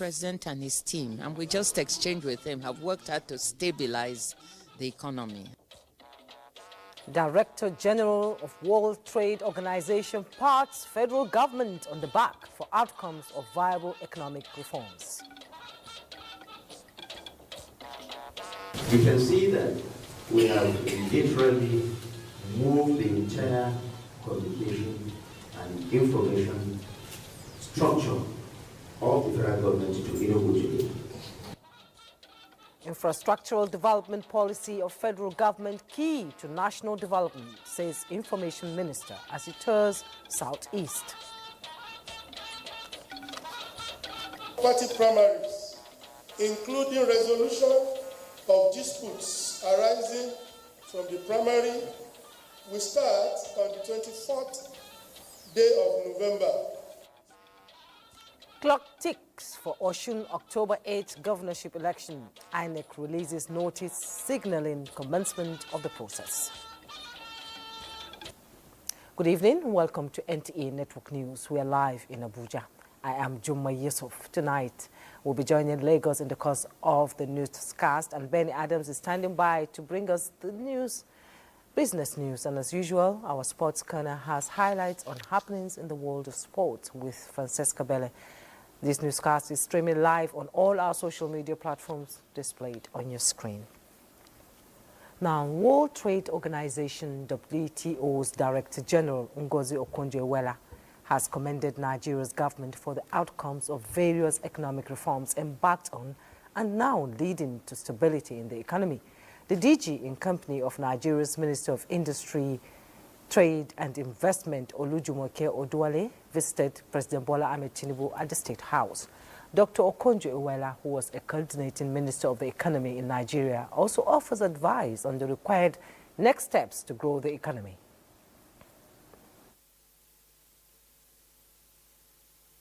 President and his team, and we just exchanged with him, have worked hard to stabilize the economy. Director General of World Trade Organization pats federal government on the back for outcomes of viable economic reforms. You can see that we have literally moved the entire communication and information structure of the federal government to Abuja. Infrastructural development policy of federal government key to national development, says Information Minister as he tours Southeast. Party primaries, including resolution of disputes arising from the primary, will start on the 24th day of November. Clock ticks for Osun October 8 governorship election. INEC releases notice signaling commencement of the process. Good evening and welcome to NTA Network News. We are live in Abuja. I am Jumma Yusuf. Tonight, we'll be joining Lagos in the course of the newscast, and Benny Adams is standing by to bring us the news, business news. And as usual, our sports corner has highlights on happenings in the world of sports with Francesca Belle. This newscast is streaming live on all our social media platforms displayed on your screen. Now, World Trade Organization WTO's Director General Ngozi Okonjo-Iweala has commended Nigeria's government for the outcomes of various economic reforms embarked on and now leading to stability in the economy. The DG in company of Nigeria's Minister of Industry, Trade and Investment, Olujumoke Oduwale, visited President Bola Ahmed Tinubu at the State House. Dr. Okonjo-Iweala, who was a coordinating Minister of the Economy in Nigeria, also offers advice on the required next steps to grow the economy.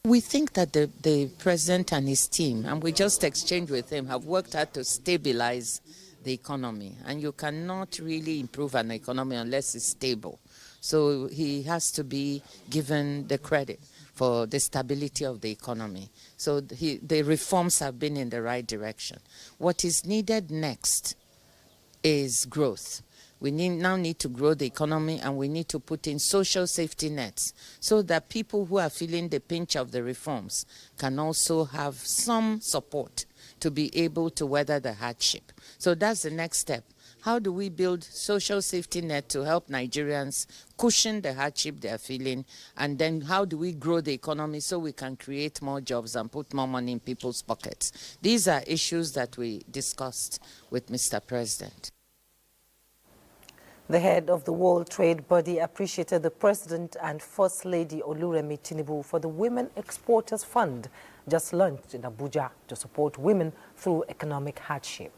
We think that the President and his team, and we just exchanged with him, have worked hard to stabilize the economy. And you cannot really improve an economy unless it's stable. So he has to be given the credit for the stability of the economy. So the reforms have been in the right direction. What is needed next is growth. We now need to grow the economy, and we need to put in social safety nets so that people who are feeling the pinch of the reforms can also have some support to be able to weather the hardship. So that's the next step. How do we build social safety net to help Nigerians cushion the hardship they are feeling? And then how do we grow the economy so we can create more jobs and put more money in people's pockets? These are issues that we discussed with Mr. President. The head of the World Trade Body appreciated the President and First Lady Oluremi Tinubu for the Women Exporters Fund just launched in Abuja to support women through economic hardship.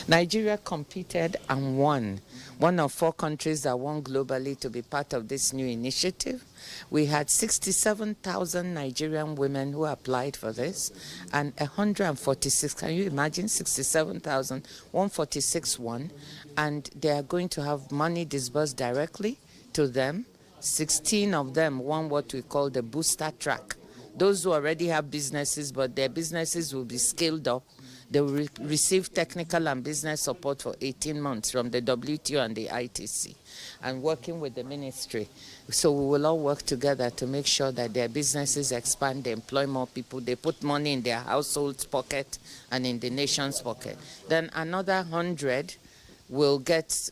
Nigeria competed and won. One of 4 countries that won globally to be part of this new initiative. We had 67,000 Nigerian women who applied for this, and 146, can you imagine, 67,000, 146 won, and they are going to have money disbursed directly to them. 16 of them won what we call the booster track. Those who already have businesses, but their businesses will be scaled up. They will receive technical and business support for 18 months from the WTO and the ITC, and working with the ministry. So we will all work together to make sure that their businesses expand, they employ more people, they put money in their household's pocket and in the nation's pocket. Then another 100 will get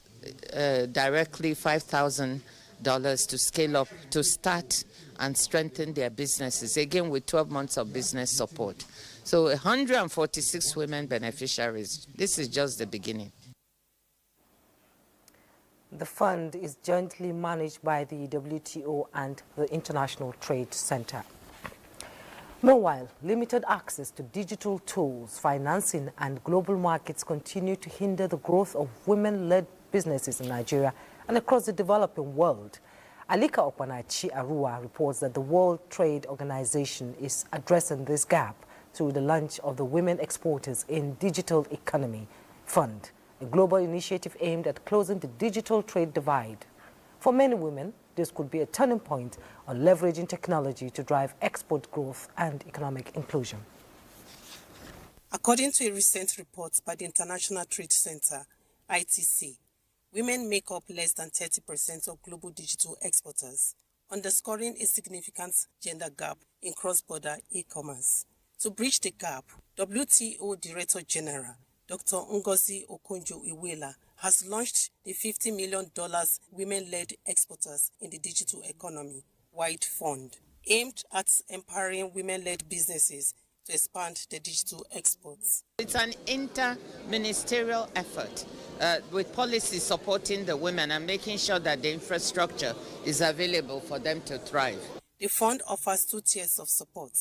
directly $5,000 to scale up, to start and strengthen their businesses, again with 12 months of business support. So 146 women beneficiaries. This is just the beginning. The fund is jointly managed by the WTO and the International Trade Center. Meanwhile, limited access to digital tools, financing and global markets continue to hinder the growth of women-led businesses in Nigeria and across the developing world. Alika Okpanachi Arua reports that the World Trade Organization is addressing this gap through the launch of the Women Exporters in Digital Economy Fund, a global initiative aimed at closing the digital trade divide. For many women, this could be a turning point on leveraging technology to drive export growth and economic inclusion. According to a recent report by the International Trade Center, ITC, women make up less than 30% of global digital exporters, underscoring a significant gender gap in cross-border e-commerce. To bridge the gap, WTO Director General Dr. Ngozi Okonjo-Iweala has launched the $50 million Women-Led Exporters in the Digital Economy wide fund, aimed at empowering women-led businesses to expand their digital exports. It's an inter-ministerial effort with policy supporting the women and making sure that the infrastructure is available for them to thrive. The fund offers 2 tiers of support: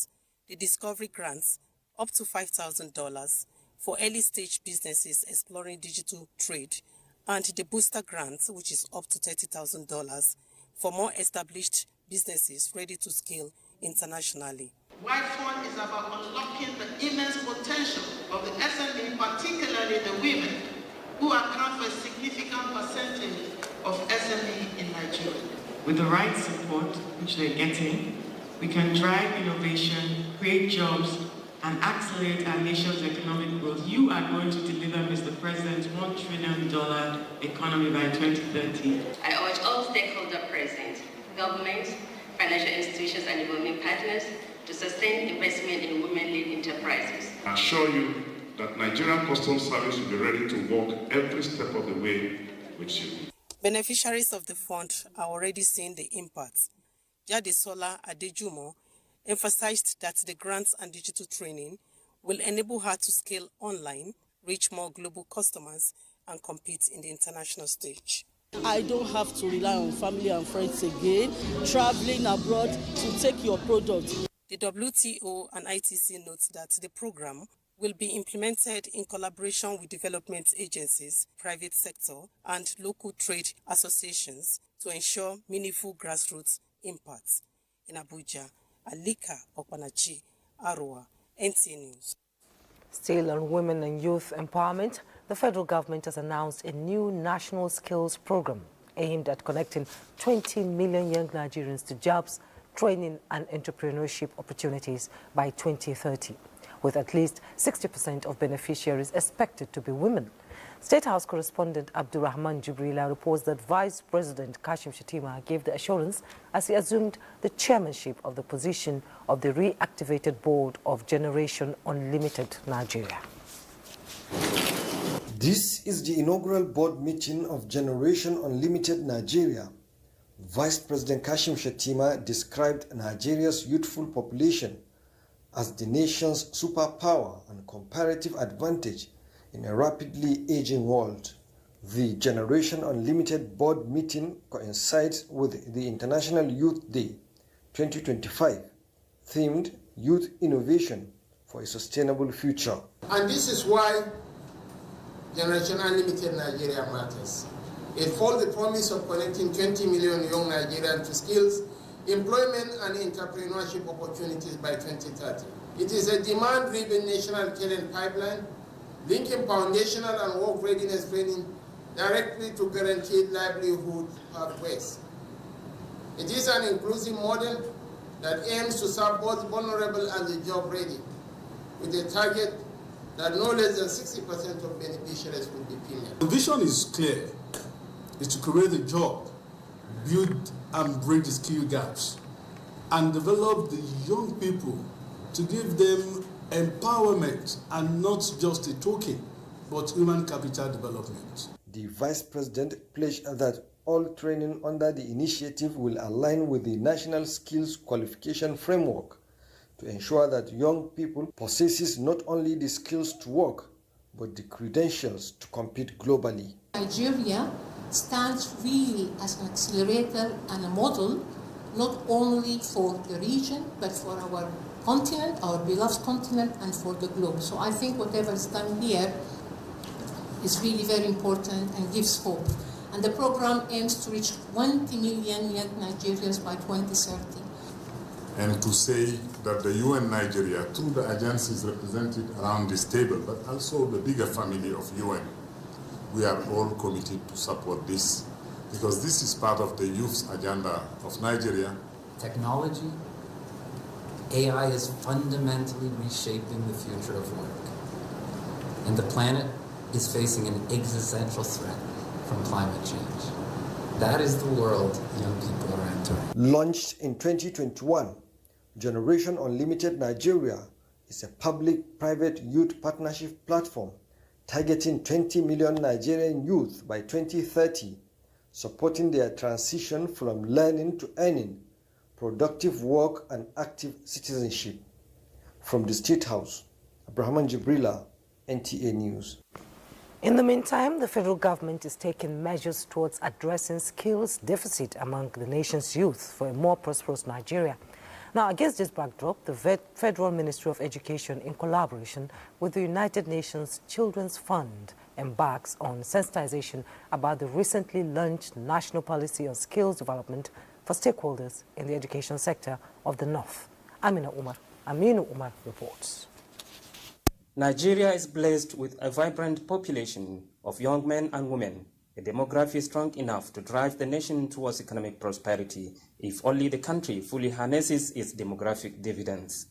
the Discovery Grants, up to $5,000 for early-stage businesses exploring digital trade, and the Booster Grants, which is up to $30,000 for more established businesses ready to scale internationally. Wide Fund is about unlocking the immense potential of the SME, particularly the women, who account for a significant percentage of SME in Nigeria. With the right support, which they're getting, we can drive innovation, create jobs, and accelerate our nation's economic growth. You are going to deliver, Mr. President's $1 trillion economy by 2030. I urge all stakeholders present, governments, financial institutions, and development partners to sustain investment in women-led enterprises. I assure you that Nigerian Customs Service will be ready to work every step of the way with you. Beneficiaries of the fund are already seeing the impact. Jadesola Adejumo emphasized that the grants and digital training will enable her to scale online, reach more global customers, and compete in the international stage. I don't have to rely on family and friends again, traveling abroad to take your product. The WTO and ITC notes that the program will be implemented in collaboration with development agencies, private sector, and local trade associations to ensure meaningful grassroots impacts. In Abuja, Alika Okpanachi, Arua, NTA News. Still on women and youth empowerment, the federal government has announced a new national skills program aimed at connecting 20 million young Nigerians to jobs, training and entrepreneurship opportunities by 2030, with at least 60% of beneficiaries expected to be women. State House correspondent Abdurrahman Jibrila reports that Vice President Kashim Shettima gave the assurance as he assumed the chairmanship of the position of the reactivated board of Generation Unlimited Nigeria. This is the inaugural board meeting of Generation Unlimited Nigeria. Vice President Kashim Shettima described Nigeria's youthful population as the nation's superpower and comparative advantage in a rapidly aging world. The Generation Unlimited board meeting coincides with the International Youth Day 2025, themed Youth Innovation for a Sustainable Future. And this is why Generation Unlimited Nigeria matters. It holds the promise of connecting 20 million young Nigerians to skills, employment and entrepreneurship opportunities by 2030. It is a demand-driven national talent pipeline linking foundational and work readiness training directly to guaranteed livelihood pathways. It is an inclusive model that aims to serve both vulnerable and the job ready, with a target that no less than 60% of beneficiaries will be female. The vision is clear. It's to create a job, build and bridge the skill gaps, and develop the young people to give them empowerment and not just a token, but human capital development. The Vice President pledged that all training under the initiative will align with the National Skills Qualification Framework to ensure that young people possess not only the skills to work, but the credentials to compete globally. Nigeria stands really as an accelerator and a model, not only for the region, but for our continent, our beloved continent, and for the globe. So I think whatever is done here is really very important and gives hope. And the program aims to reach 20 million young Nigerians by 2030. And to say that the UN Nigeria, through the agencies represented around this table, but also the bigger family of UN, we are all committed to support this because this is part of the youth's agenda of Nigeria. Technology, AI is fundamentally reshaping the future of work. And the planet is facing an existential threat from climate change. That is the world young people are entering. Launched in 2021, Generation Unlimited Nigeria is a public-private youth partnership platform targeting 20 million Nigerian youth by 2030, supporting their transition from learning to earning, productive work and active citizenship. From the State House, Abraham Jibrila, NTA News. In the meantime, the federal government is taking measures towards addressing skills deficit among the nation's youth for a more prosperous Nigeria. Now, against this backdrop, the Federal Ministry of Education, in collaboration with the United Nations Children's Fund, embarks on sensitization about the recently launched national policy on skills development for stakeholders in the education sector of the North. Aminu Umar reports. Nigeria is blessed with a vibrant population of young men and women, a demography strong enough to drive the nation towards economic prosperity if only the country fully harnesses its demographic dividends.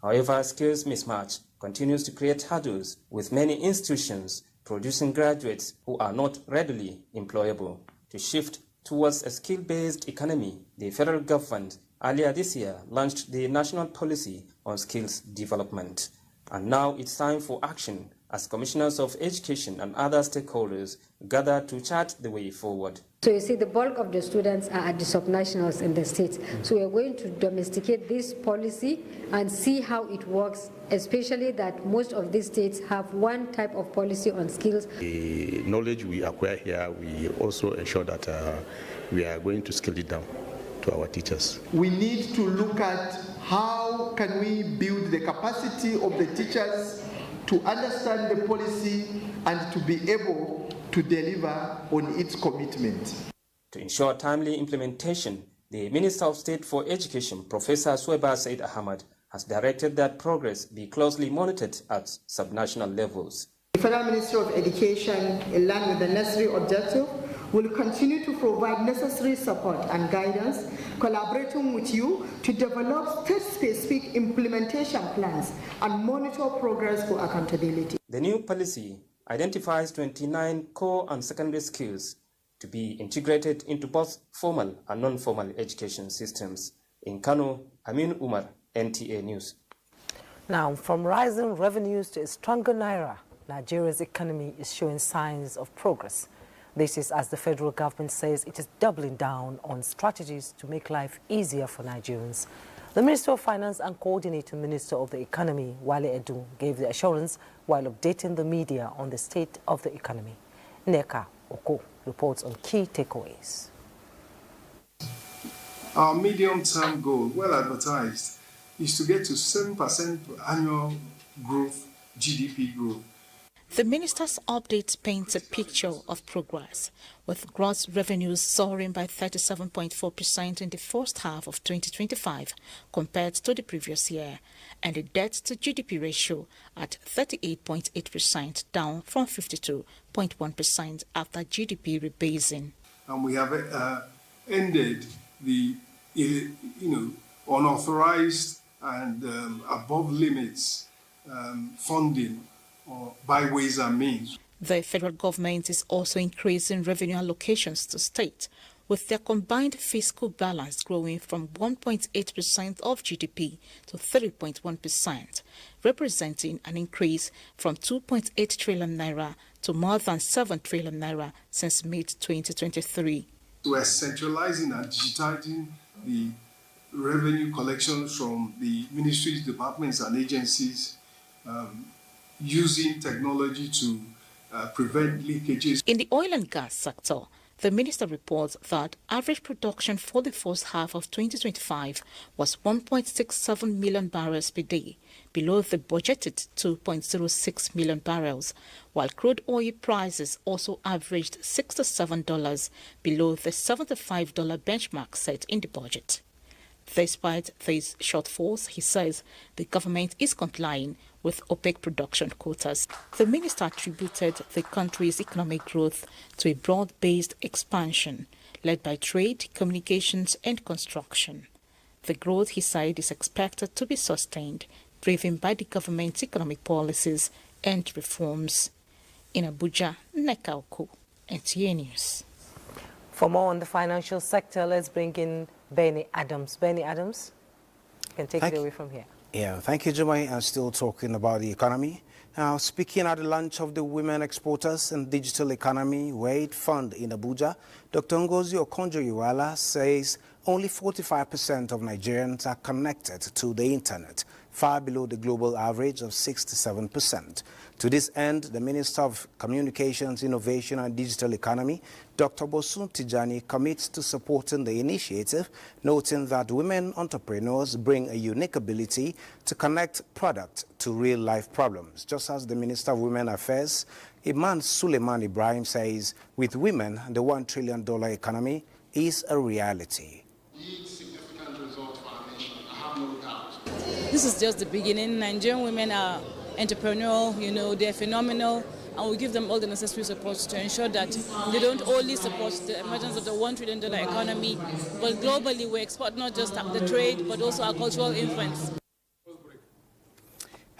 However, skills mismatch continues to create hurdles, with many institutions producing graduates who are not readily employable. To shift towards a skill-based economy, the federal government earlier this year launched the National Policy on Skills Development. And now it's time for action as commissioners of education and other stakeholders gather to chart the way forward. So you see, the bulk of the students are at the subnationals in the states. So we are going to domesticate this policy and see how it works, especially that most of these states have one type of policy on skills. The knowledge we acquire here, we also ensure that we are going to scale it down to our teachers. We need to look at how can we build the capacity of the teachers to understand the policy and to be able to deliver on its commitment. To ensure timely implementation, the Minister of State for Education, Professor Sueba Said Ahmad, has directed that progress be closely monitored at subnational levels. The Federal Ministry of Education, in line with the necessary objective, will continue to provide necessary support and guidance, collaborating with you to develop state-specific implementation plans and monitor progress for accountability. The new policy identifies 29 core and secondary skills to be integrated into both formal and non-formal education systems. In Kano, Amin Umar, NTA News. Now, from rising revenues to a stronger naira, Nigeria's economy is showing signs of progress. This is as the federal government says it is doubling down on strategies to make life easier for Nigerians. The Minister of Finance and Coordinating Minister of the Economy, Wale Edu, gave the assurance while updating the media on the state of the economy. Neka Oko reports on key takeaways. Our medium-term goal, well advertised, is to get to 7% annual growth, GDP growth. The minister's update paints a picture of progress, with gross revenues soaring by 37.4% in the first half of 2025 compared to the previous year, and a debt-to-GDP ratio at 38.8%, down from 52.1% after GDP rebasing. And we have ended the unauthorized and above limits funding or by ways and means. The federal government is also increasing revenue allocations to state, with their combined fiscal balance growing from 1.8% of GDP to 3.1%, representing an increase from 2.8 trillion naira to more than 7 trillion naira since mid-2023. We are centralizing and digitizing the revenue collections from the ministries, departments, and agencies, using technology to prevent leakages. In the oil and gas sector, the minister reports that average production for the first half of 2025 was 1.67 million barrels per day, below the budgeted 2.06 million barrels, while crude oil prices also averaged $67, below the $75 benchmark set in the budget. Despite these shortfalls, he says the government is complying with OPEC production quotas. The minister attributed the country's economic growth to a broad-based expansion led by trade, communications and construction. The growth, he said, is expected to be sustained, driven by the government's economic policies and reforms. In Abuja, Nneka Oku, NTA News. For more on the financial sector, let's bring in Benny Adams. Benny Adams, you can take it away from here. Yeah, thank you, Jumai. I'm still talking about the economy. Now, speaking at the launch of the Women Exporters and Digital Economy Wade Fund in Abuja, Dr. Ngozi Okonjo-Iweala says only 45% of Nigerians are connected to the internet, far below the global average of 67%. To this end, the Minister of Communications, Innovation and Digital Economy, Dr. Bosun Tijani, commits to supporting the initiative, noting that women entrepreneurs bring a unique ability to connect product to real-life problems. Just as the Minister of Women Affairs, Iman Suleiman Ibrahim, says, with women, the $1 trillion economy is a reality. This is just the beginning. Nigerian women are entrepreneurial, they're phenomenal, and we give them all the necessary support to ensure that they don't only support the emergence of the $1 trillion economy, but globally we export not just the trade, but also our cultural influence.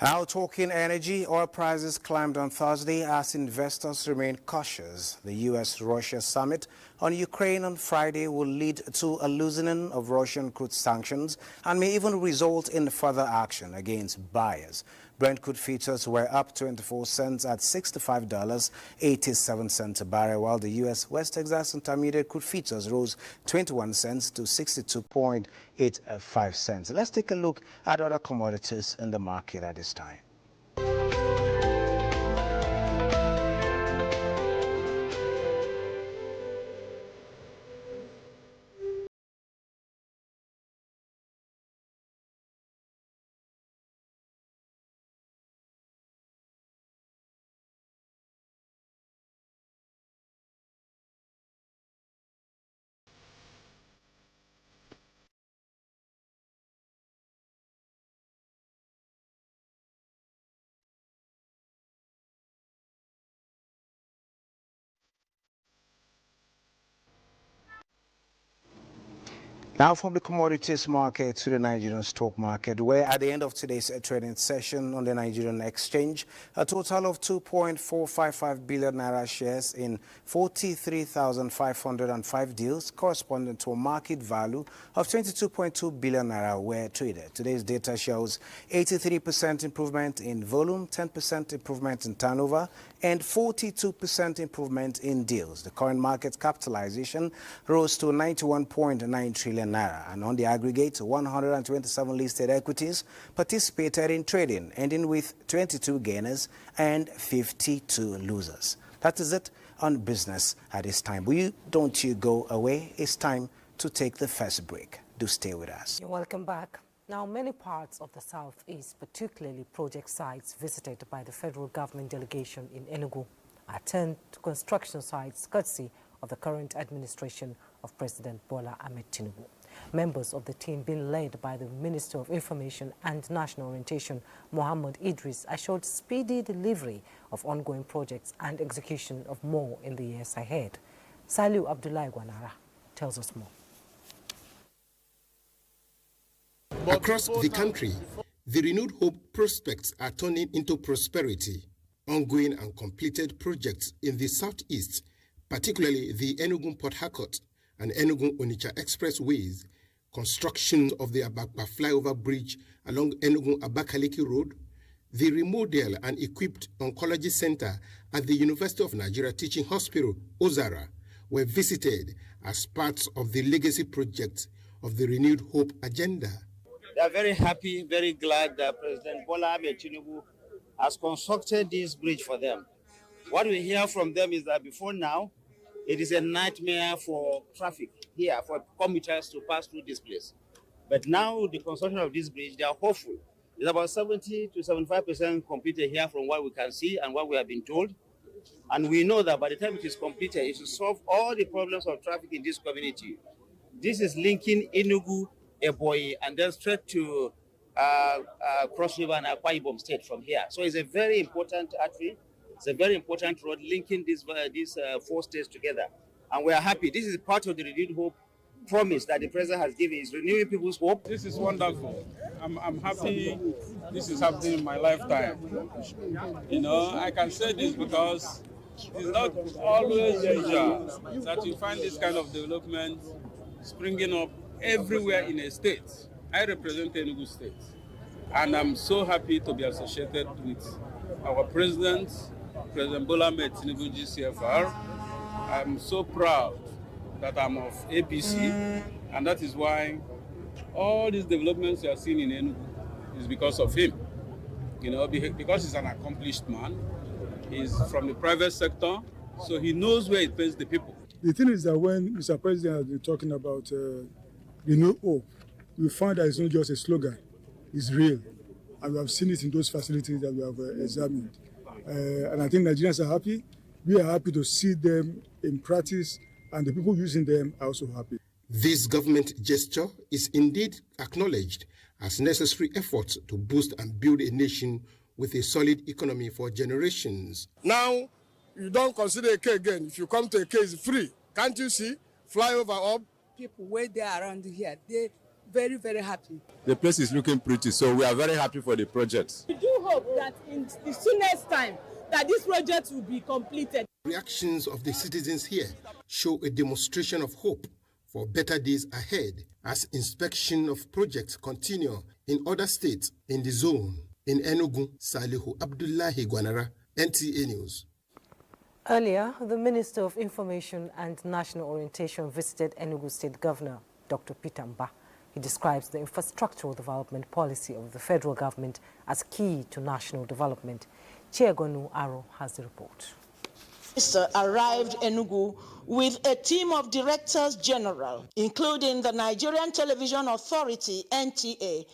Now talking energy, oil prices climbed on Thursday as investors remain cautious. The U.S.-Russia summit on Ukraine on Friday will lead to a loosening of Russian crude sanctions and may even result in further action against buyers. Brent crude futures were up 24 cents at $65.87 a barrel, while the U.S. West Texas Intermediate crude futures rose 21 cents to 62.85 cents. Let's take a look at other commodities in the market at this time. Now from the commodities market to the Nigerian stock market, where at the end of today's trading session on the Nigerian exchange, a total of 2.455 billion naira shares in 43,505 deals corresponding to a market value of 22.2 billion naira were traded. Today's data shows 83% improvement in volume, 10% improvement in turnover, and 42% improvement in deals. The current market capitalization rose to 91.9 trillion naira, and on the aggregate, 127 listed equities participated in trading, ending with 22 gainers and 52 losers. That is it on business at this time. But don't you go away. It's time to take the first break. Do stay with us. You're welcome back. Now, many parts of the southeast, particularly project sites visited by the federal government delegation in Enugu, are turned to construction sites courtesy of the current administration of President Bola Ahmed Tinubu. Members of the team being led by the Minister of Information and National Orientation, Mohammed Idris, assured speedy delivery of ongoing projects and execution of more in the years ahead. Saliu Abdullahi Gwanara tells us more. Across the country, the renewed hope prospects are turning into prosperity. Ongoing and completed projects in the southeast, particularly the Enugu-Port Harcourt and Enugu-Onitsha expressways, construction of the Abakpa flyover bridge along Enugu-Abakaliki Road, the remodel and equipped oncology center at the University of Nigeria Teaching Hospital, Ozara, were visited as parts of the legacy project of the renewed hope agenda. They are very happy, very glad that President Bola Ahmed Tinubu has constructed this bridge for them. What we hear from them is that before now, it is a nightmare for traffic here, for commuters to pass through this place. But now the construction of this bridge, they are hopeful. It's about 70 to 75% completed here from what we can see and what we have been told. And we know that by the time it is completed, it will solve all the problems of traffic in this community. This is linking Enugu, Ebonyi, and then straight to Cross River and Akwa Ibom State from here. So it's a very important artery. It's a very important road linking these 4 states together. And we are happy. This is part of the renewed hope promise that the president has given. Is renewing people's hope. This is wonderful. I'm happy this is happening in my lifetime. You know, I can say this because it's not always usual that you find this kind of development springing up everywhere in a state. I represent Enugu State, and I'm so happy to be associated with our president, President Bola Ahmed Tinubu GCFR. I'm so proud that I'm of APC, and that is why all these developments you are seeing in Enugu is because of him. You know, because he's an accomplished man. He's from the private sector, so he knows where it pays the people. The thing is that when Mr. President has been talking about renewed hope, we find that it's not just a slogan, it's real. And we have seen it in those facilities that we have examined. And I think Nigerians are happy. We are happy to see them in practice, and the people using them are also happy. This government gesture is indeed acknowledged as necessary efforts to boost and build a nation with a solid economy for generations. Now, you don't consider a K again. If you come to a K, it's free. Can't you see? Flyover up. People where they are around here, they're very, very happy. The place is looking pretty, so we are very happy for the project. We do hope that in the soonest time that this project will be completed. Reactions of the citizens here show a demonstration of hope for better days ahead as inspection of projects continue in other states in the zone. In Enugu, Salihu Abdullahi Gwanara, NTA News. Earlier, the Minister of Information and National Orientation visited Enugu State Governor, Dr. Peter Mba. He describes the infrastructural development policy of the federal government as key to national development. Chiegonu Aro has the report. Minister arrived Enugu with a team of directors general, including the Nigerian Television Authority, NTA.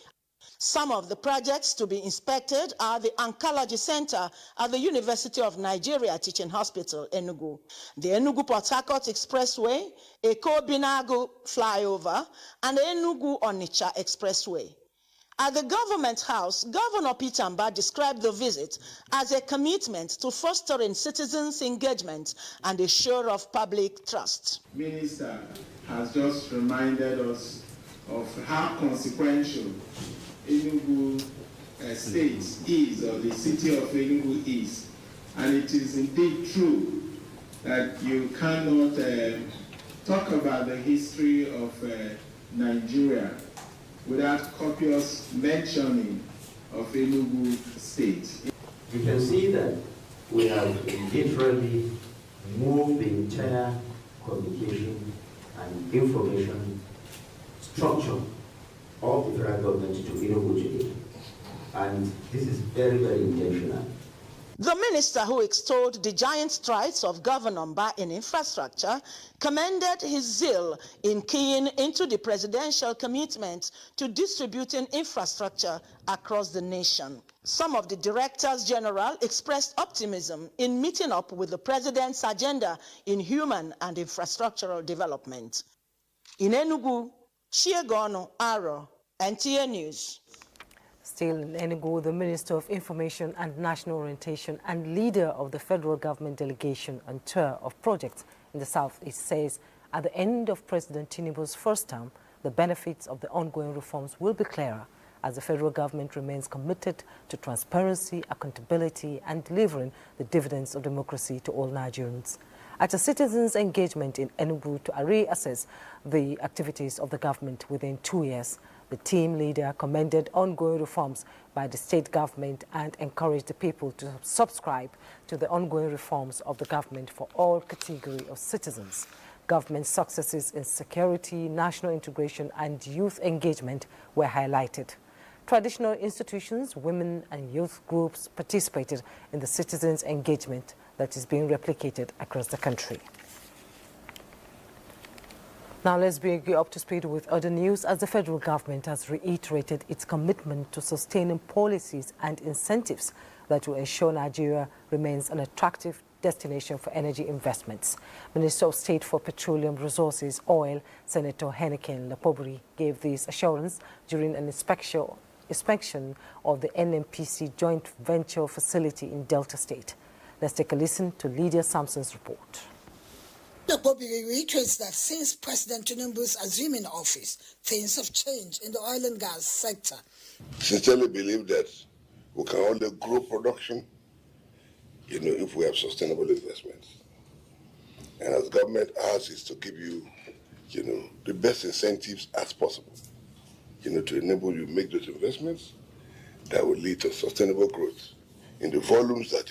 Some of the projects to be inspected are the Oncology Center at the University of Nigeria Teaching Hospital, Enugu, the Enugu-Port Harcourt Expressway, Eko Binago Flyover, and the Enugu-Onitsha Expressway. At the Government House, Governor Peter Mba described the visit as a commitment to fostering citizens' engagement and a show of public trust. The Minister has just reminded us of how consequential Enugu State is, or the city of Enugu is. And it is indeed true that you cannot talk about the history of Nigeria without copious mentioning of Enugu State. You can see that we have literally moved the entire communication and information structure of the federal government to Enugu today. And this is very, very intentional. The minister, who extolled the giant strides of Governor Mba in infrastructure, commended his zeal in keying into the presidential commitment to distributing infrastructure across the nation. Some of the directors general expressed optimism in meeting up with the president's agenda in human and infrastructural development. In Enugu, Chiegonu Aro, NTA News. Still in Enugu, the Minister of Information and National Orientation and leader of the federal government delegation on tour of projects in the Southeast says at the end of President Tinubu's first term, the benefits of the ongoing reforms will be clearer as the federal government remains committed to transparency, accountability, and delivering the dividends of democracy to all Nigerians. At a citizens' engagement in Enugu to reassess the activities of the government within 2 years, the team leader commended ongoing reforms by the state government and encouraged the people to subscribe to the ongoing reforms of the government for all categories of citizens. Government successes in security, national integration, and youth engagement were highlighted. Traditional institutions, women and youth groups participated in the citizens' engagement that is being replicated across the country. Now let's bring you up to speed with other news as the federal government has reiterated its commitment to sustaining policies and incentives that will ensure Nigeria remains an attractive destination for energy investments. Minister of State for Petroleum Resources, Oil, Senator Henneken Lapobri, gave this assurance during an inspection inspection of the NMPC joint venture facility in Delta State. Let's take a listen to Lydia Sampson's report. The Bobby reiterates that since President Tinubu's assuming office, things have changed in the oil and gas sector. Sincerely believe that we can only grow production, if we have sustainable investments. And as government asks is to give you, the best incentives as possible, to enable you to make those investments that will lead to sustainable growth in the volumes that,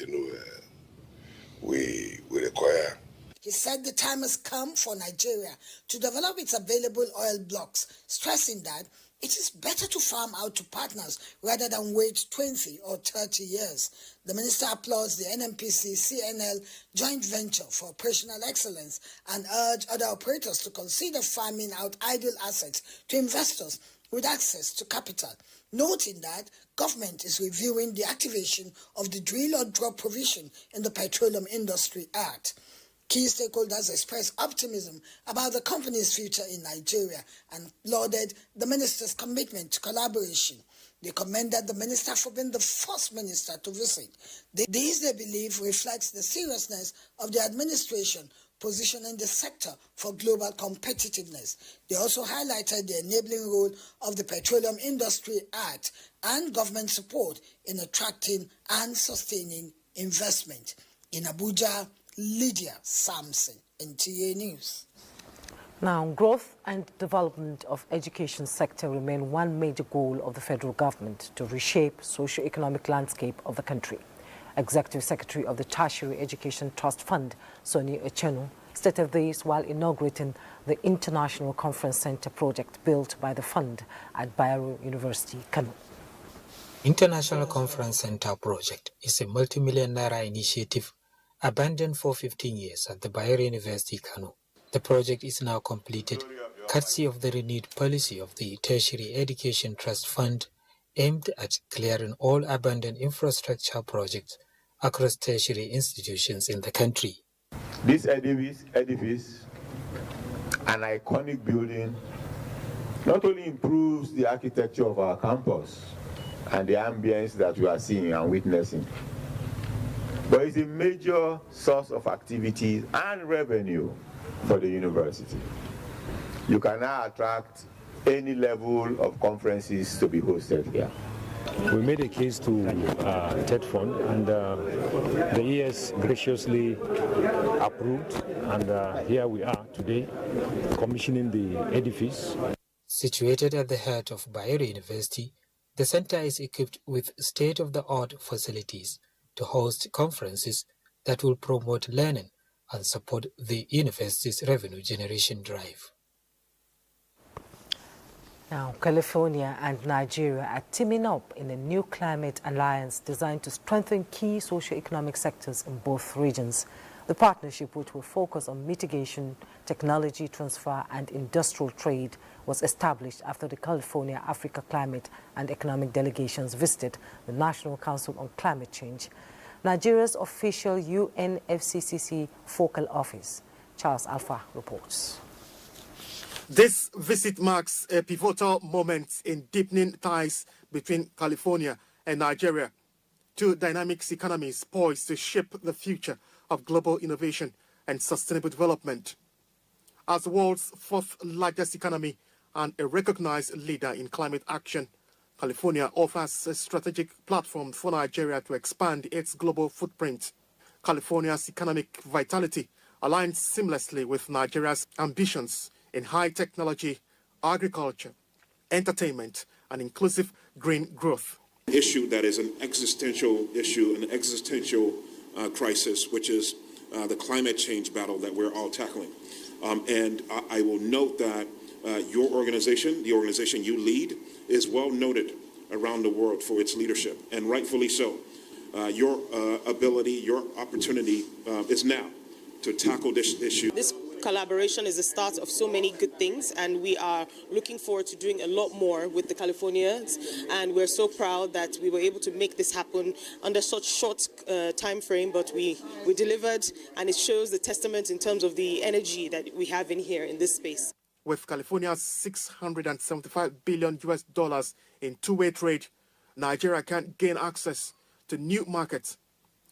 we require. He said the time has come for Nigeria to develop its available oil blocks, stressing that it is better to farm out to partners rather than wait 20 or 30 years. The minister applauds the NMPC-CNL joint venture for operational excellence and urged other operators to consider farming out idle assets to investors with access to capital, noting that government is reviewing the activation of the drill or drop provision in the Petroleum Industry Act. Key stakeholders expressed optimism about the company's future in Nigeria and lauded the minister's commitment to collaboration. They commended the minister for being the first minister to visit. This, they believe, reflects the seriousness of the administration positioning the sector for global competitiveness. They also highlighted the enabling role of the Petroleum Industry Act and government support in attracting and sustaining investment. In Abuja, Lydia Sampson, NTA News. Now, growth and development of education sector remain one major goal of the federal government to reshape socio-economic landscape of the country. Executive Secretary of the Tertiary Education Trust Fund, Sonny Echenu, stated this while inaugurating the International Conference Center project built by the fund at Bayero University, Kano. International Conference Center project is a multi-million naira initiative abandoned for 15 years at the Bayero University, Kano. The project is now completed, courtesy of the renewed policy of the Tertiary Education Trust Fund, aimed at clearing all abandoned infrastructure projects across tertiary institutions in the country. This edifice, an iconic building, not only improves the architecture of our campus and the ambience that we are seeing and witnessing, but it's a major source of activities and revenue for the university. You can now attract any level of conferences to be hosted here. We made a case to TED Fund, and the ES graciously approved, and here we are today commissioning the edifice. Situated at the heart of Bayero University, the center is equipped with state-of-the-art facilities to host conferences that will promote learning and support the university's revenue generation drive. Now, California and Nigeria are teaming up in a new climate alliance designed to strengthen key socio-economic sectors in both regions. The partnership, which will focus on mitigation, technology transfer and industrial trade, was established after the California Africa Climate and Economic Delegations visited the National Council on Climate Change, Nigeria's official UNFCCC focal office. Charles Alpha reports. This visit marks a pivotal moment in deepening ties between California and Nigeria, two dynamic economies poised to shape the future of global innovation and sustainable development. As the world's fourth largest economy and a recognized leader in climate action, California offers a strategic platform for Nigeria to expand its global footprint. California's economic vitality aligns seamlessly with Nigeria's ambitions in high technology, agriculture, entertainment, and inclusive green growth. Issue that is an existential issue, an existential crisis, which is the climate change battle that we're all tackling. And I will note that your organization, the organization you lead, is well noted around the world for its leadership, and rightfully so. Your ability, your opportunity is now to tackle this issue. This collaboration is the start of so many good things, and we are looking forward to doing a lot more with the Californians, and we're so proud that we were able to make this happen under such short time frame, but we delivered, and it shows the testament in terms of the energy that we have in here in this space. With California's $675 billion in two-way trade, Nigeria can gain access to new markets,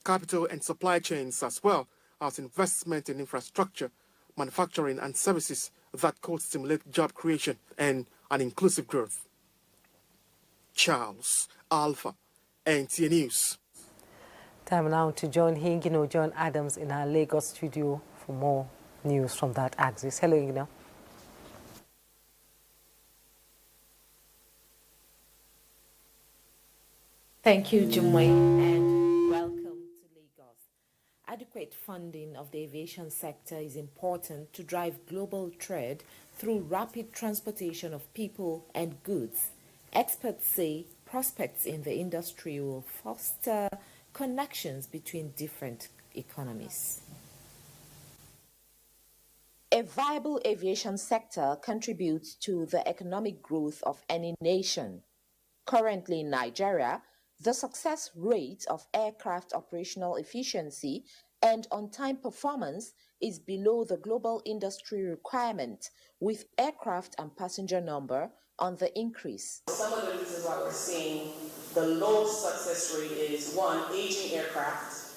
capital and supply chains, as well as investment in infrastructure, manufacturing and services that could stimulate job creation and an inclusive growth. Charles Alpha, NTA News. Time now to join Hingino John Adams in our Lagos studio for more news from that axis. Hello, Hingino. Thank you, Jumway, and welcome to Lagos. Adequate funding of the aviation sector is important to drive global trade through rapid transportation of people and goods. Experts say prospects in the industry will foster connections between different economies. A viable aviation sector contributes to the economic growth of any nation. Currently in Nigeria, the success rate of aircraft operational efficiency and on-time performance is below the global industry requirement, with aircraft and passenger number on the increase. Some of the reasons why we're seeing the low success rate is 1, aging aircraft,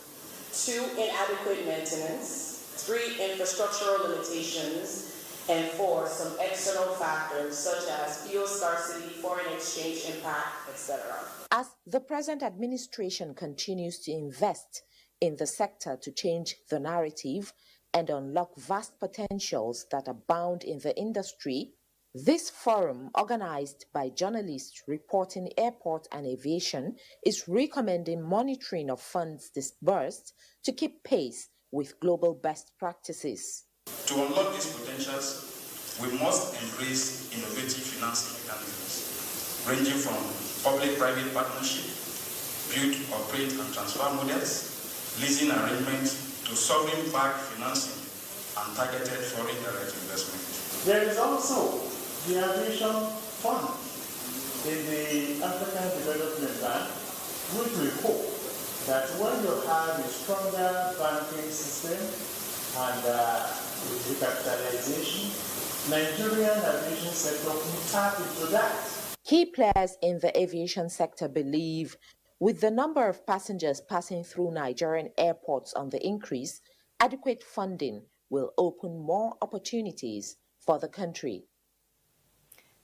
2, inadequate maintenance, 3, infrastructural limitations, and 4, some external factors such as fuel scarcity, foreign exchange impact, etc. As the present administration continues to invest in the sector to change the narrative and unlock vast potentials that abound in the industry, this forum, organized by journalists reporting airport and aviation, is recommending monitoring of funds disbursed to keep pace with global best practices. To unlock these potentials, we must embrace innovative financing mechanisms, ranging from public-private partnership, build, operate, and transfer models, leasing arrangements, to sovereign-backed financing and targeted foreign direct investment. There is also the Aviation Fund in the African Development Bank, which we hope that when you have a stronger banking system and recapitalization, Nigerian aviation sector will tap into that. Key players in the aviation sector believe with the number of passengers passing through Nigerian airports on the increase, adequate funding will open more opportunities for the country.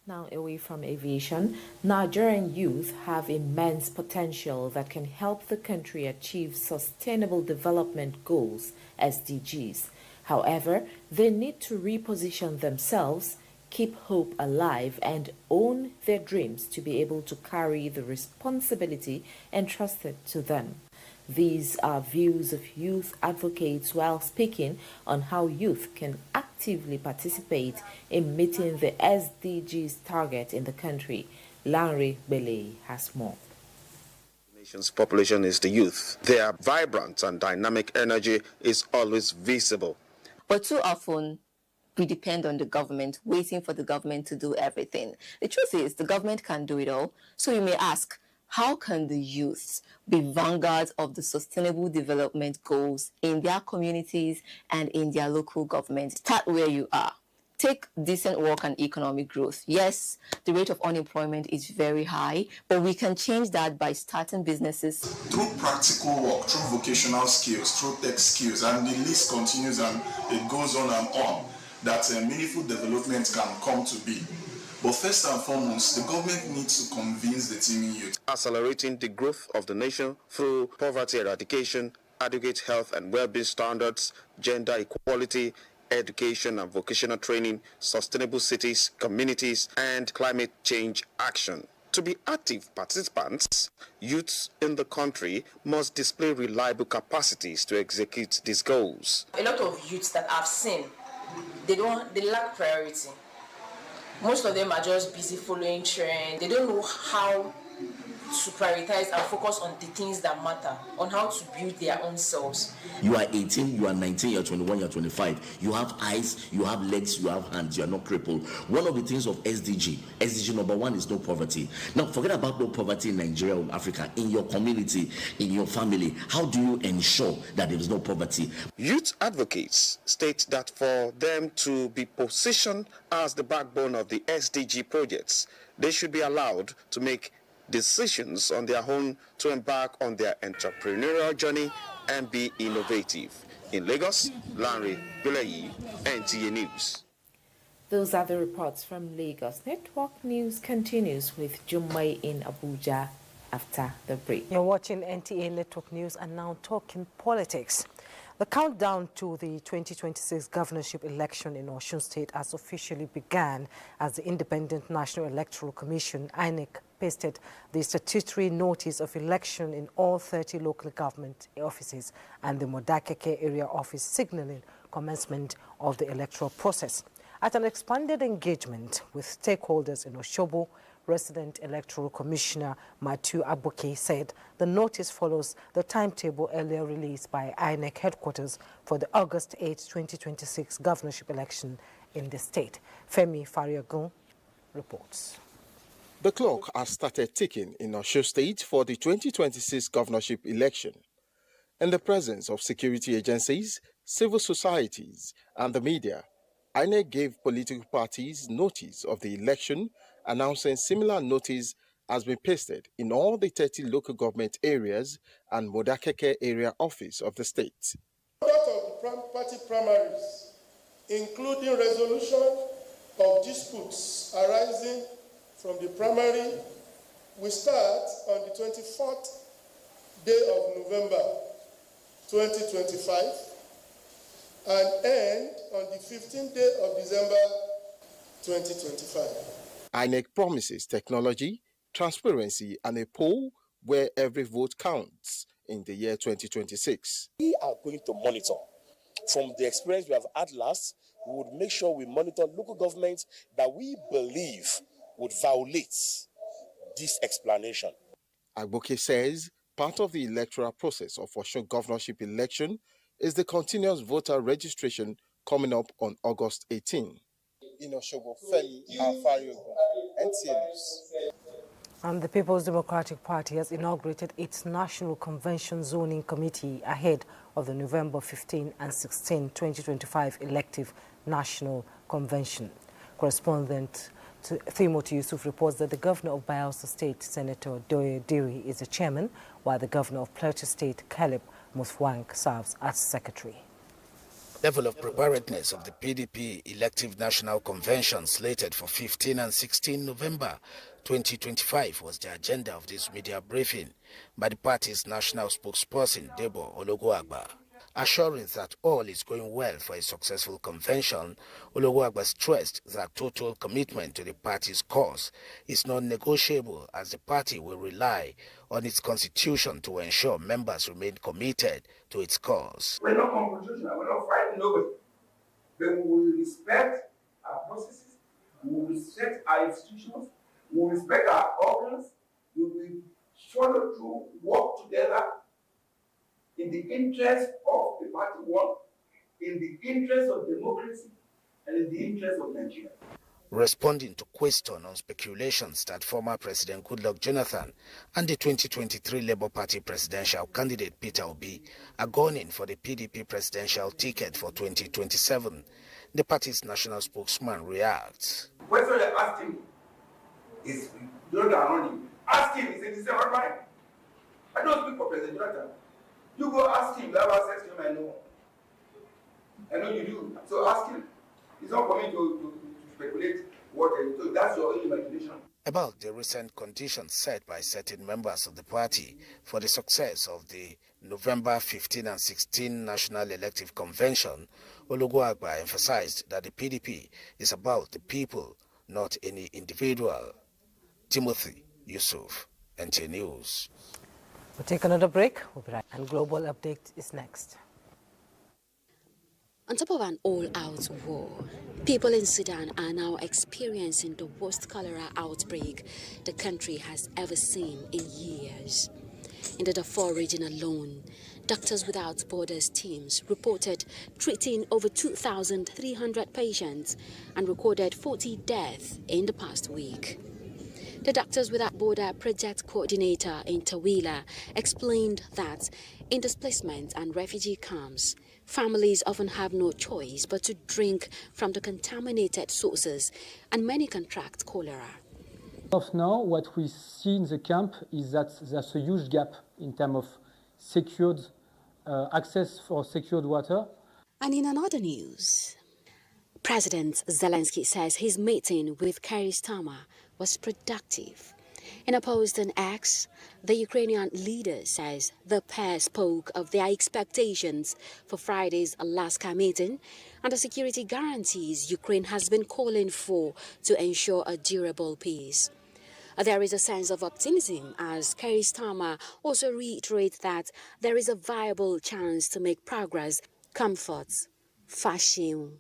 Now away from aviation, Nigerian youth have immense potential that can help the country achieve Sustainable Development Goals, SDGs. However, they need to reposition themselves, keep hope alive, and own their dreams to be able to carry the responsibility entrusted to them. These are views of youth advocates while speaking on how youth can actively participate in meeting the SDGs target in the country. Lanre Bele has more. The nation's population is the youth. Their vibrant and dynamic energy is always visible. But too often, we depend on the government, waiting for the government to do everything. The truth is, the government can't do it all. So you may ask, how can the youth be vanguards of the Sustainable Development Goals in their communities and in their local government? Start where you are. Take decent work and economic growth. Yes, the rate of unemployment is very high, but we can change that by starting businesses. Through practical work, through vocational skills, through tech skills, and the list continues and it goes on and on, that meaningful development can come to be. But first and foremost, the government needs to convince the teeming youth. Accelerating the growth of the nation through poverty eradication, adequate health and well-being standards, gender equality, education and vocational training, sustainable cities, communities, and climate change action. To be active participants, youths in the country must display reliable capacities to execute these goals. A lot of youths that I've seen, they lack priority. Most of them are just busy following trends. They don't know how to prioritize and focus on the things that matter, on how to build their own selves. You are 18, you are 19, you are 21, you are 25. You have eyes, you have legs, you have hands, you are not crippled. One of the things of SDG number 1 is no poverty. Now, forget about no poverty in Nigeria or Africa. In your community, in your family, how do you ensure that there is no poverty? Youth advocates state that for them to be positioned as the backbone of the SDG projects, they should be allowed to make decisions on their own, to embark on their entrepreneurial journey and be innovative. In Lagos, Larry Bilayi, NTA News. Those are the reports from Lagos. Network News continues with Jummai in Abuja after the break. You're watching NTA Network News and now talking politics. The countdown to the 2026 governorship election in Osun State has officially begun as the Independent National Electoral Commission, INEC, pasted the statutory notice of election in all 30 local government offices and the Modakeke area office, signaling commencement of the electoral process. At an expanded engagement with stakeholders in Oshobo, Resident Electoral Commissioner Matu Abuke said the notice follows the timetable earlier released by INEC headquarters for the August 8, 2026 governorship election in the state. Femi Fariagun reports. The clock has started ticking in Osun State for the 2026 governorship election. In the presence of security agencies, civil societies, and the media, INEC gave political parties notice of the election, announcing similar notice has been pasted in all the 30 local government areas and Modakeke area office of the state. Conduct of the party primaries, including resolution of disputes arising from the primary, will start on the 24th day of November 2025 and end on the 15th day of December 2025. INEC promises technology, transparency, and a poll where every vote counts in the year 2026. We are going to monitor. From the experience we have had last, we would make sure we monitor local governments that we believe would violate this explanation. Agboke says part of the electoral process of Osun governorship election is the continuous voter registration coming up on August 18. In Oshobo, Femi Afariogun, NTA News. And the People's Democratic Party has inaugurated its National Convention Zoning Committee ahead of the November 15 and 16, 2025 elective National Convention. Correspondent Timothy Yusuf reports that the governor of Bayelsa State, Senator Doye Diri, is the chairman, while the governor of Plateau State, Caleb Muthwang, serves as secretary. Level of preparedness of the PDP elective national convention slated for 15 and 16 November 2025 was the agenda of this media briefing by the party's national spokesperson, Debo Ologoagba. Assuring that all is going well for a successful convention, Ologoagba stressed that total commitment to the party's cause is non-negotiable, as the party will rely on its constitution to ensure members remain committed to its cause. We're not confrontational, we're not fighting nobody. But we will respect our processes, we will respect our institutions, we will respect our organs, we will follow through, work together in the interest of the party one, in the interest of democracy, and in the interest of Nigeria. Responding to questions on speculations that former President Goodluck Jonathan and the 2023 Labour Party presidential candidate Peter Obi are gunning for the PDP presidential ticket for 2027, the party's national spokesman reacts. The question you're asking is, don't running. Ask him, he's a December mind. I don't speak for President Jonathan. You go ask him, you have access to him, I know. I know you do. So ask him. He's not coming to speculate what so that's your own imagination. About the recent conditions set by certain members of the party for the success of the November 15 and 16 National Elective Convention, Ologoagba emphasized that the PDP is about the people, not any individual. Timothy Yusuf, NTA News. We'll take another break. We'll be right. And Global Update is next. On top of an all-out war, people in Sudan are now experiencing the worst cholera outbreak the country has ever seen in years. In the Darfur region alone, Doctors Without Borders teams reported treating over 2,300 patients and recorded 40 deaths in the past week. The Doctors Without Borders project coordinator in Tawila explained that in displacement and refugee camps, families often have no choice but to drink from the contaminated sources, and many contract cholera. Of now, what we see in the camp is that there's a huge gap in terms of secured access for secured water. And in another news, President Zelensky says his meeting with Keir Starmer was productive. In a post on X, the Ukrainian leader says the pair spoke of their expectations for Friday's Alaska meeting and the security guarantees Ukraine has been calling for to ensure a durable peace. There is a sense of optimism as Keir Starmer also reiterates that there is a viable chance to make progress. Comforts, fashion,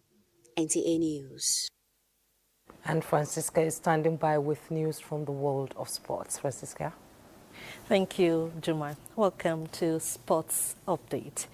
NTA News. And Francisca is standing by with news from the world of sports. Francisca. Thank you, Juma. Welcome to Sports Update.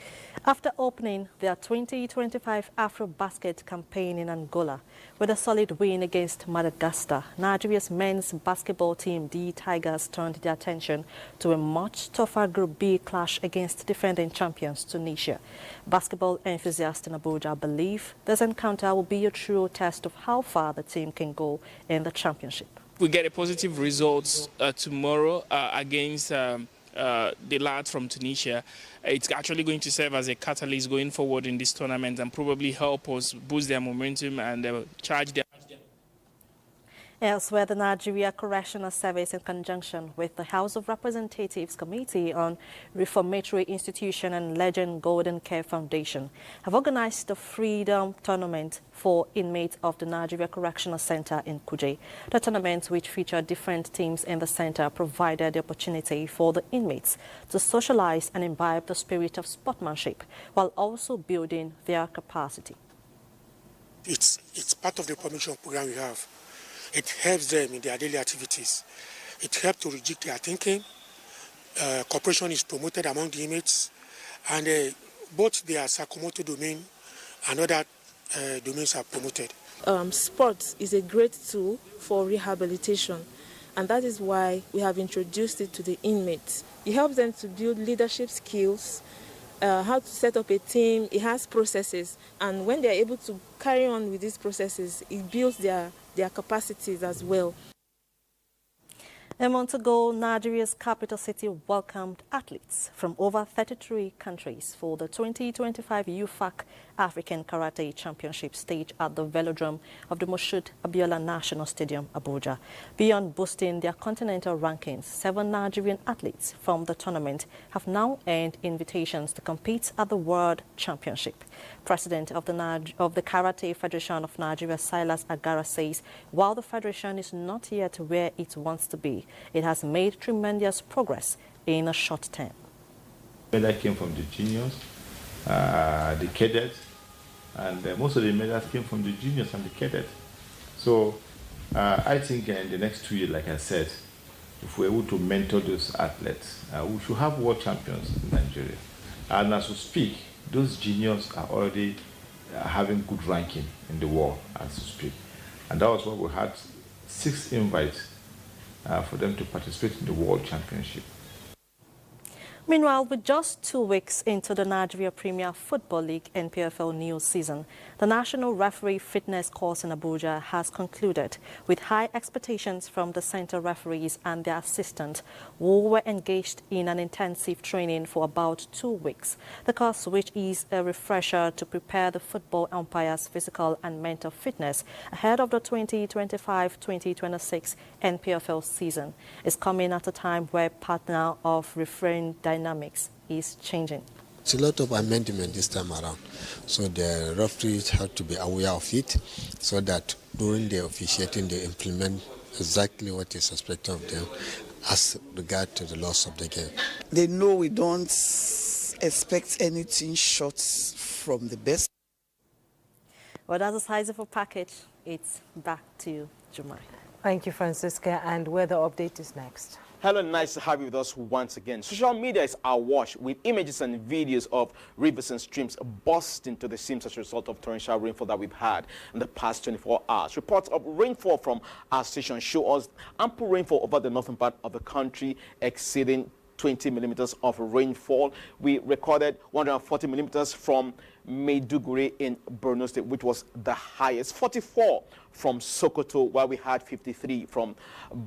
After opening their 2025 AfroBasket campaign in Angola with a solid win against Madagascar, Nigeria's men's basketball team, the Tigers, turned their attention to a much tougher Group B clash against defending champions Tunisia. Basketball enthusiasts in Abuja believe this encounter will be a true test of how far the team can go in the championship. We get a positive result tomorrow against the lads from Tunisia. It's actually going to serve as a catalyst going forward in this tournament and probably help us boost their momentum and charge their... Elsewhere, the Nigeria Correctional Service, in conjunction with the House of Representatives Committee on Reformatory Institution and Legend Golden Care Foundation, have organized the Freedom Tournament for inmates of the Nigeria Correctional Center in Kuje. The tournament, which featured different teams in the center, provided the opportunity for the inmates to socialize and imbibe the spirit of sportsmanship while also building their capacity. It's part of the promotion program we have. It helps them in their daily activities. It helps to reject their thinking. Cooperation is promoted among the inmates, and both their psychomotor domain and other domains are promoted. Sports is a great tool for rehabilitation, and that is why we have introduced it to the inmates. It helps them to build leadership skills, how to set up a team. It has processes, and when they are able to carry on with these processes, it builds their capacities as well. A month ago, Nigeria's capital city welcomed athletes from over 33 countries for the 2025 UFAC African Karate Championship stage at the Velodrome of the Moshood Abiola National Stadium, Abuja. Beyond boosting their continental rankings, 7 Nigerian athletes from the tournament have now earned invitations to compete at the World Championship. President of the Karate Federation of Nigeria, Silas Agara, says while the federation is not yet where it wants to be, it has made tremendous progress in a short term. Medals came from the juniors, the cadets, and most of the medals came from the juniors and the cadets. So I think in the next 2 years, like I said, if we're able to mentor those athletes, we should have world champions in Nigeria. And as we speak, those juniors are already having good ranking in the world as we speak. And that was why we had 6 invites for them to participate in the World Championship. Meanwhile, with just 2 weeks into the Nigeria Premier Football League NPFL new season, the National Referee Fitness course in Abuja has concluded with high expectations from the center referees and their assistants who were engaged in an intensive training for about 2 weeks. The course, which is a refresher to prepare the football umpires' physical and mental fitness ahead of the 2025-2026 NPFL season, is coming at a time where partner of refereeing dynamics is changing. It's a lot of amendment this time around, so the referees have to be aware of it so that during the officiating they implement exactly what is expected of them as regard to the loss of the game. They know we don't expect anything short from the best. Well, that's the size of a package. It's back to Jumai. Thank you, Francisca. And weather update is next. Hello, nice to have you with us once again. Social media is awash with images and videos of rivers and streams bursting to the seams as a result of torrential rainfall that we've had in the past 24 hours. Reports of rainfall from our station show us ample rainfall over the northern part of the country, exceeding 20 millimeters of rainfall. We recorded 140 millimeters from Maiduguri in Borno State, which was the highest, 44 from Sokoto, while we had 53 from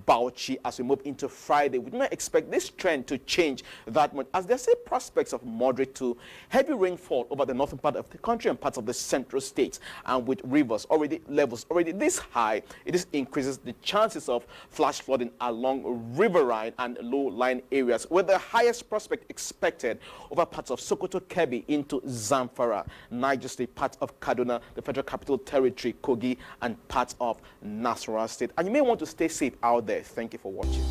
Bauchi. As we move into Friday, we do not expect this trend to change that much, as there are prospects of moderate to heavy rainfall over the northern part of the country and parts of the central states. And with rivers levels already this high, it increases the chances of flash flooding along riverine and low-lying areas, with the highest prospect expected over parts of Sokoto, Kebbi into Zamfara, Niger State, parts of Kaduna, the Federal Capital Territory, Kogi, and parts of Nasarawa State. And you may want to stay safe out there. Thank you for watching.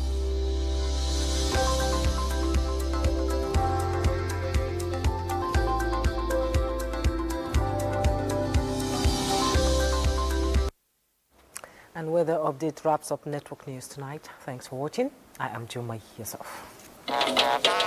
And weather update wraps up network news tonight. Thanks for watching. I am Juma Yusuf.